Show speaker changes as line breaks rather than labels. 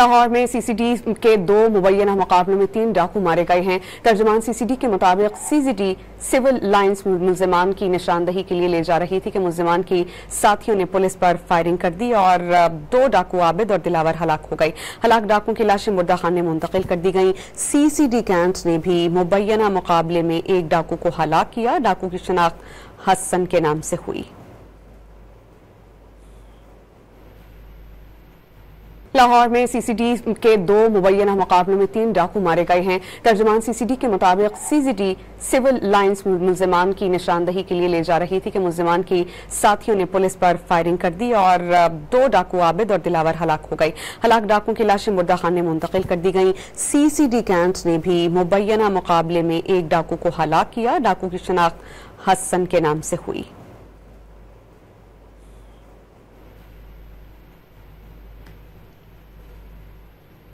लाहौर में सीसीडी के 2 मुबैना मुकाबलों में 3 डाकू मारे गए हैं। तर्जुमान सीसीडी के मुताबिक सीसीडी सिविल लाइंस मुल्जिमान की निशानदही के लिए ले जा रही थी कि मुल्जिमान की साथियों ने पुलिस पर फायरिंग कर दी और 2 डाकू आबिद और दिलावर हलाक हो गई। हलाक डाकुओं की लाशें मुर्दा खान में मुंतकिल कर दी गई। सीसीडी कैंट ने भी मुबैना मुकाबले में एक डाकू को हलाक किया। डाकू की शनाख्त हसन के नाम से हुई। लाहौर में सीसीडी के 2 मुबैना मुकाबलों में 3 डाकू मारे गए हैं। तर्जुमान सीसीडी के मुताबिक सीसीडी सिविल लाइंस मुल्जिमान की निशानदही के लिए ले जा रही थी कि मुल्जिमान की साथियों ने पुलिस पर फायरिंग कर दी और 2 डाकू आबिद और दिलावर हलाक हो गई। हलाक डाकुओं की लाशें मुर्दा खान में मुंतकिल कर दी गई। सीसीडी कैंट ने भी मुबैना मुकाबले में एक डाकू को हलाक किया। डाकू की शनाख्त हसन के नाम से हुई।